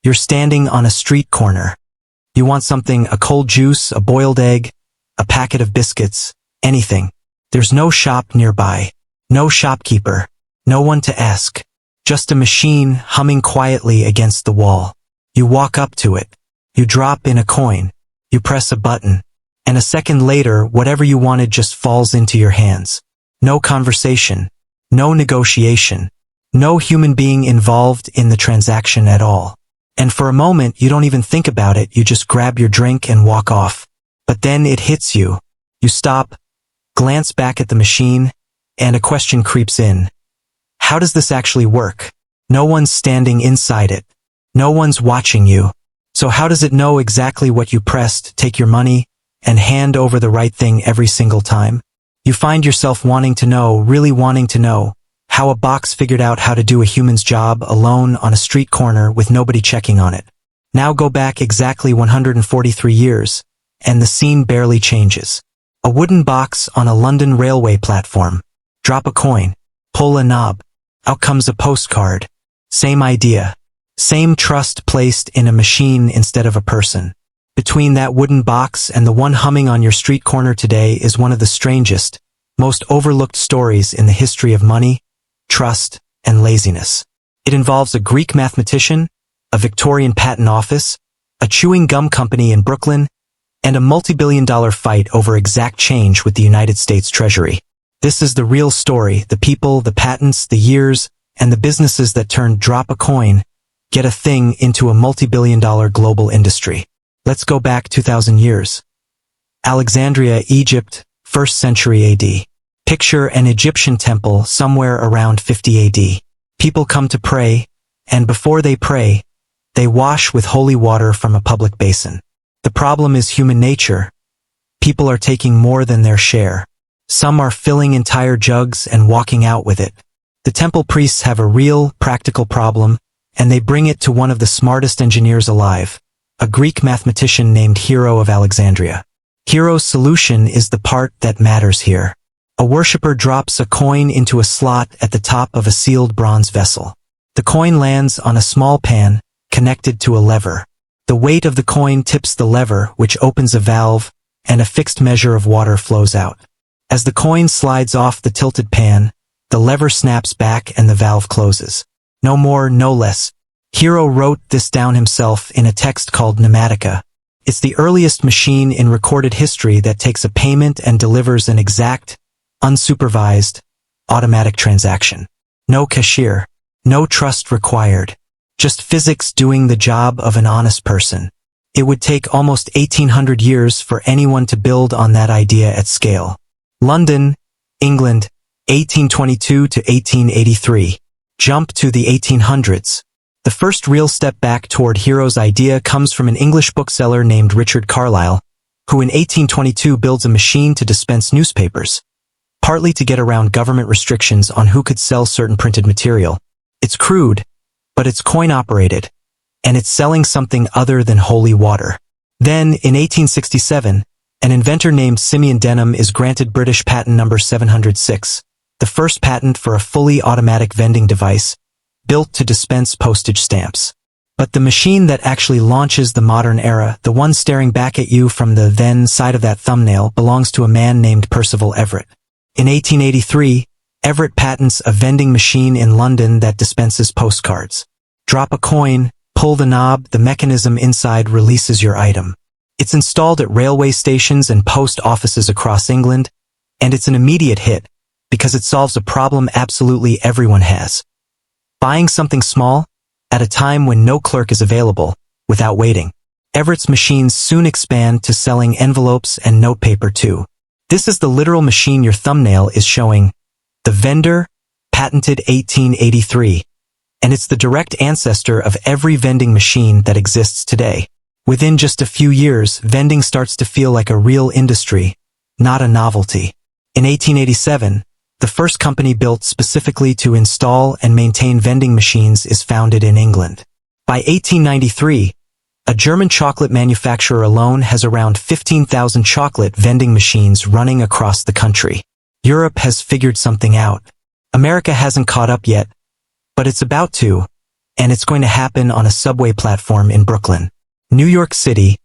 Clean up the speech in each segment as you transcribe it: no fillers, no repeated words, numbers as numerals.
You're standing on a street corner. You want something, a cold juice, a boiled egg, a packet of biscuits, anything. There's no shop nearby, no shopkeeper, no one to ask. Just a machine humming quietly against the wall. You walk up to it. You drop in a coin. You press a button. And a second later, whatever you wanted just falls into your hands. No conversation. No negotiation. No human being involved in the transaction at all. And for a moment, you don't even think about it, you just grab your drink and walk off. But then it hits you. You stop, glance back at the machine, and a question creeps in. How does this actually work? No one's standing inside it. No one's watching you. So how does it know exactly what you pressed, take your money, and hand over the right thing every single time? You find yourself wanting to know, really wanting to know, how a box figured out how to do a human's job alone on a street corner with nobody checking on it. Now go back exactly 143 years, and the scene barely changes. A wooden box on a London railway platform. Drop a coin. Pull a knob. Out comes a postcard. Same idea. Same trust placed in a machine instead of a person. Between that wooden box and the one humming on your street corner today is one of the strangest, most overlooked stories in the history of money, trust, and laziness. It involves a Greek mathematician, a Victorian patent office, a chewing gum company in Brooklyn, and a multi-billion-dollar fight over exact change with the United States Treasury. This is the real story, the people, the patents, the years, and the businesses that turned drop a coin, get a thing into a multi-billion-dollar global industry. Let's go back 2,000 years. Alexandria, Egypt, 1st century AD. Picture an Egyptian temple somewhere around 50 AD. People come to pray, and before they pray, they wash with holy water from a public basin. The problem is human nature. People are taking more than their share. Some are filling entire jugs and walking out with it. The temple priests have a real, practical problem, and they bring it to one of the smartest engineers alive, a Greek mathematician named Hero of Alexandria. Hero's solution is the part that matters here. A worshipper drops a coin into a slot at the top of a sealed bronze vessel. The coin lands on a small pan, connected to a lever. The weight of the coin tips the lever, which opens a valve, and a fixed measure of water flows out. As the coin slides off the tilted pan, the lever snaps back and the valve closes. No more, no less. Hero wrote this down himself in a text called Pneumatica. It's the earliest machine in recorded history that takes a payment and delivers an exact, unsupervised, automatic transaction. No cashier. No trust required. Just physics doing the job of an honest person. It would take almost 1800 years for anyone to build on that idea at scale. London, England, 1822 to 1883. Jump to the 1800s. The first real step back toward Hero's idea comes from an English bookseller named Richard Carlile, who in 1822 builds a machine to dispense newspapers, partly to get around government restrictions on who could sell certain printed material. It's crude, but it's coin-operated, and it's selling something other than holy water. Then, in 1867, an inventor named Simeon Denham is granted British patent number 706, the first patent for a fully automatic vending device, built to dispense postage stamps. But the machine that actually launches the modern era, the one staring back at you from the then side of that thumbnail, belongs to a man named Percival Everett. In 1883, Everett patents a vending machine in London that dispenses postcards. Drop a coin, pull the knob, the mechanism inside releases your item. It's installed at railway stations and post offices across England, and it's an immediate hit because it solves a problem absolutely everyone has. Buying something small, at a time when no clerk is available, without waiting. Everett's machines soon expand to selling envelopes and notepaper too. This is the literal machine your thumbnail is showing. The vendor, patented 1883. And it's the direct ancestor of every vending machine that exists today. Within just a few years, vending starts to feel like a real industry, not a novelty. In 1887, the first company built specifically to install and maintain vending machines is founded in England. By 1893, a German chocolate manufacturer alone has around 15,000 chocolate vending machines running across the country. Europe has figured something out. America hasn't caught up yet, but it's about to, and it's going to happen on a subway platform in Brooklyn. New York City,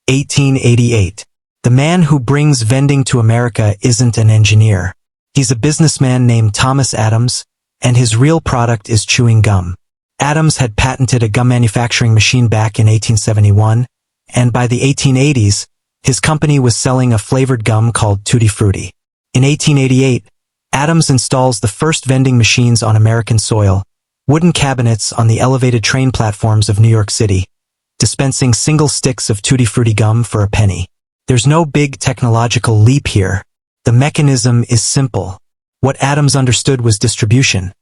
1888. The man who brings vending to America isn't an engineer. He's a businessman named Thomas Adams, and his real product is chewing gum. Adams had patented a gum manufacturing machine back in 1871, and by the 1880s, his company was selling a flavored gum called Tutti Frutti. In 1888, Adams installs the first vending machines on American soil, wooden cabinets on the elevated train platforms of New York City, dispensing single sticks of Tutti Frutti gum for a penny. There's no big technological leap here. The mechanism is simple. What Adams understood was distribution.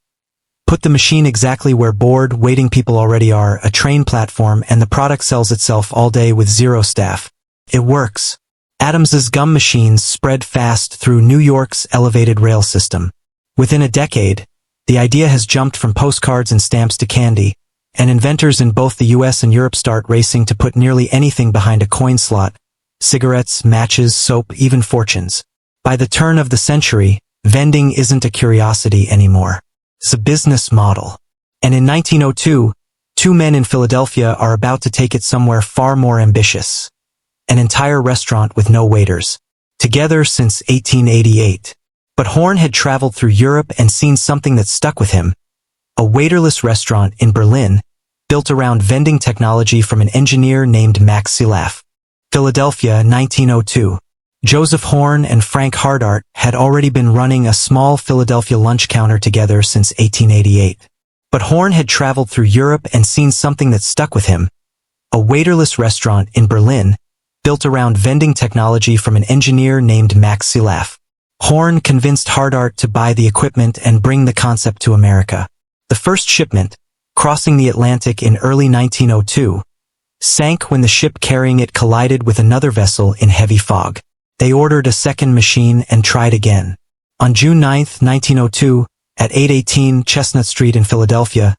Put the machine exactly where bored, waiting people already are, a train platform, and the product sells itself all day with zero staff. It works. Adams's gum machines spread fast through New York's elevated rail system. Within a decade, the idea has jumped from postcards and stamps to candy, and inventors in both the US and Europe start racing to put nearly anything behind a coin slot: cigarettes, matches, soap, even fortunes. By the turn of the century, vending isn't a curiosity anymore. It's a business model. And in 1902, two men in Philadelphia are about to take it somewhere far more ambitious. An entire restaurant with no waiters. Together since 1888. But Horn had traveled through Europe and seen something that stuck with him. A waiterless restaurant in Berlin, built around vending technology from an engineer named Max Silaf. Philadelphia, 1902. Joseph Horn and Frank Hardart had already been running a small Philadelphia lunch counter together since 1888. But Horn had traveled through Europe and seen something that stuck with him. A waiterless restaurant in Berlin, built around vending technology from an engineer named Max Silaf. Horn convinced Hardart to buy the equipment and bring the concept to America. The first shipment, crossing the Atlantic in early 1902, sank when the ship carrying it collided with another vessel in heavy fog. They ordered a second machine and tried again. On June 9, 1902, at 818 Chestnut Street in Philadelphia,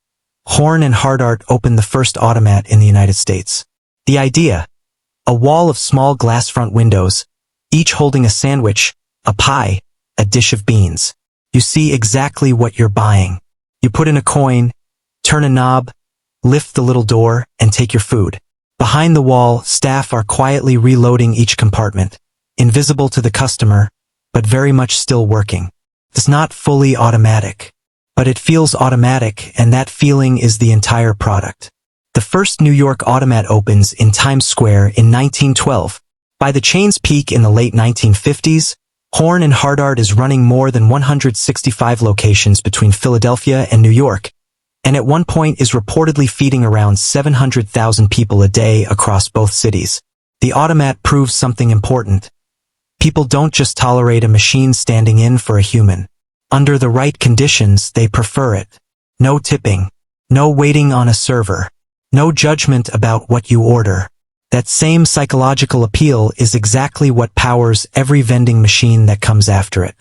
Horn and Hardart opened the first automat in the United States. The idea: a wall of small glass front windows, each holding a sandwich, a pie, a dish of beans. You see exactly what you're buying. You put in a coin, turn a knob, lift the little door, and take your food. Behind the wall, staff are quietly reloading each compartment, invisible to the customer, but very much still working. It's not fully automatic, but it feels automatic, and that feeling is the entire product. The first New York automat opens in Times Square in 1912. By the chain's peak in the late 1950s, Horn and Hardart is running more than 165 locations between Philadelphia and New York, and at one point is reportedly feeding around 700,000 people a day across both cities. The automat proves something important. People don't just tolerate a machine standing in for a human. Under the right conditions, they prefer it. No tipping. No waiting on a server. No judgment about what you order. That same psychological appeal is exactly what powers every vending machine that comes after it.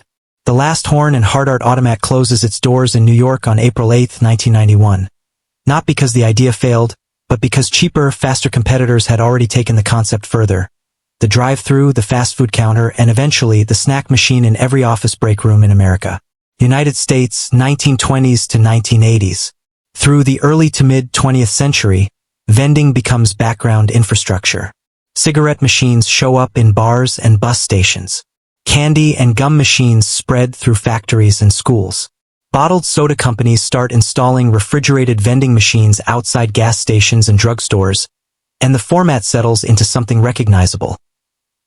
The last Horn and Hardart automat closes its doors in New York on April 8, 1991. Not because the idea failed, but because cheaper, faster competitors had already taken the concept further. The drive-thru, the fast food counter, and eventually the snack machine in every office break room in America. United States, 1920s to 1980s. Through the early to mid-20th century, vending becomes background infrastructure. Cigarette machines show up in bars and bus stations. Candy and gum machines spread through factories and schools. Bottled soda companies start installing refrigerated vending machines outside gas stations and drugstores, and the format settles into something recognizable.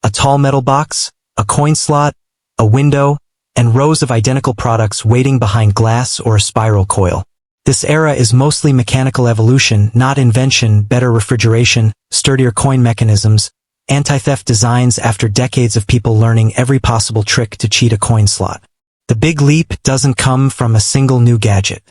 A tall metal box, a coin slot, a window, and rows of identical products waiting behind glass or a spiral coil. This era is mostly mechanical evolution, not invention, better refrigeration, sturdier coin mechanisms, anti-theft designs after decades of people learning every possible trick to cheat a coin slot. The big leap doesn't come from a single new gadget.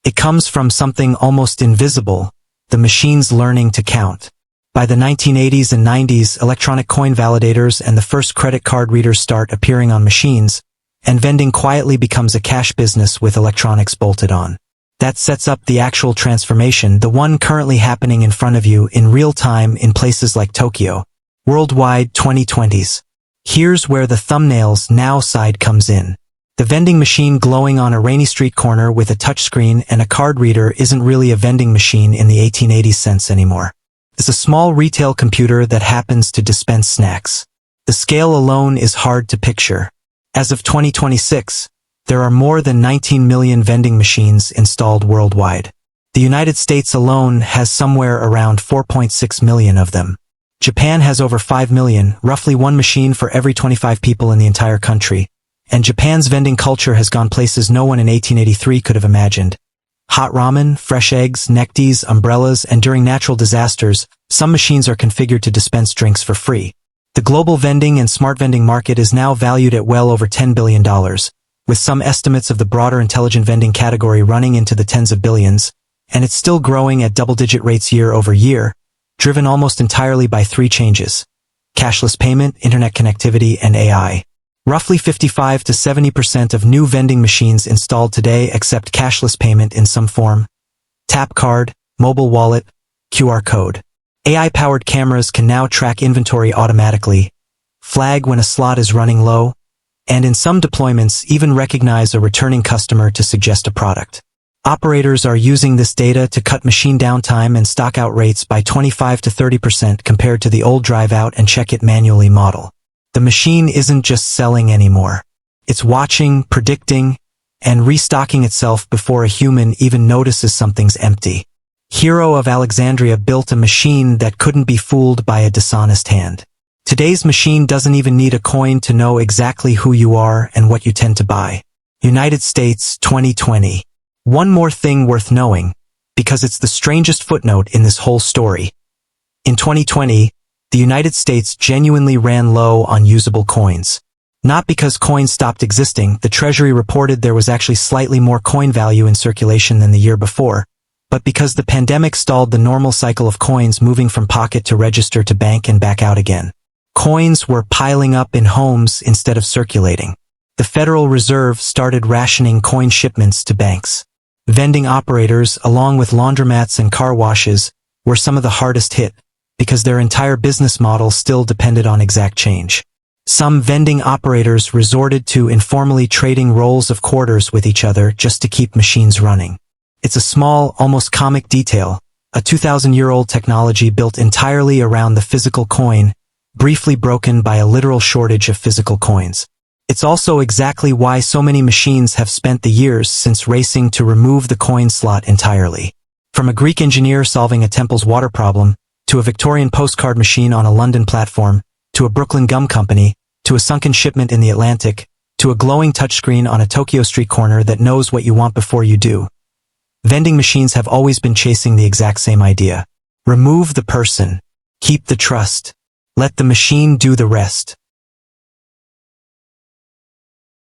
It comes from something almost invisible, the machines learning to count. By the 1980s and 90s, electronic coin validators and the first credit card readers start appearing on machines, and vending quietly becomes a cash business with electronics bolted on. That sets up the actual transformation, the one currently happening in front of you in real time in places like Tokyo. Worldwide 2020s. Here's where the thumbnails now side comes in. The vending machine glowing on a rainy street corner with a touchscreen and a card reader isn't really a vending machine in the 1880s sense anymore. It's a small retail computer that happens to dispense snacks. The scale alone is hard to picture. As of 2026, there are more than 19 million vending machines installed worldwide. The United States alone has somewhere around 4.6 million of them. Japan has over 5 million, roughly one machine for every 25 people in the entire country. And Japan's vending culture has gone places no one in 1883 could have imagined. Hot ramen, fresh eggs, neckties, umbrellas, and during natural disasters, some machines are configured to dispense drinks for free. The global vending and smart vending market is now valued at well over $10 billion, with some estimates of the broader intelligent vending category running into the tens of billions, and it's still growing at double-digit rates year over year, driven almost entirely by three changes: cashless payment, internet connectivity, and AI. Roughly 55 to 70% of new vending machines installed today accept cashless payment in some form: tap card, mobile wallet, QR code. AI-powered cameras can now track inventory automatically, flag when a slot is running low, and in some deployments even recognize a returning customer to suggest a product. Operators are using this data to cut machine downtime and stockout rates by 25 to 30% compared to the old drive out and check it manually model. The machine isn't just selling anymore. It's watching, predicting, and restocking itself before a human even notices something's empty. Hero of Alexandria built a machine that couldn't be fooled by a dishonest hand. Today's machine doesn't even need a coin to know exactly who you are and what you tend to buy. United States, 2020. One more thing worth knowing, because it's the strangest footnote in this whole story. In 2020, the United States genuinely ran low on usable coins. Not because coins stopped existing, the Treasury reported there was actually slightly more coin value in circulation than the year before, but because the pandemic stalled the normal cycle of coins moving from pocket to register to bank and back out again. Coins were piling up in homes instead of circulating. The Federal Reserve started rationing coin shipments to banks. Vending operators, along with laundromats and car washes, were some of the hardest hit, because their entire business model still depended on exact change. Some vending operators resorted to informally trading rolls of quarters with each other just to keep machines running. It's a small, almost comic detail, a 2,000-year-old technology built entirely around the physical coin, briefly broken by a literal shortage of physical coins. It's also exactly why so many machines have spent the years since racing to remove the coin slot entirely. From a Greek engineer solving a temple's water problem, to a Victorian postcard machine on a London platform, to a Brooklyn gum company, to a sunken shipment in the Atlantic, to a glowing touchscreen on a Tokyo street corner that knows what you want before you do. Vending machines have always been chasing the exact same idea. Remove the person. Keep the trust. Let the machine do the rest.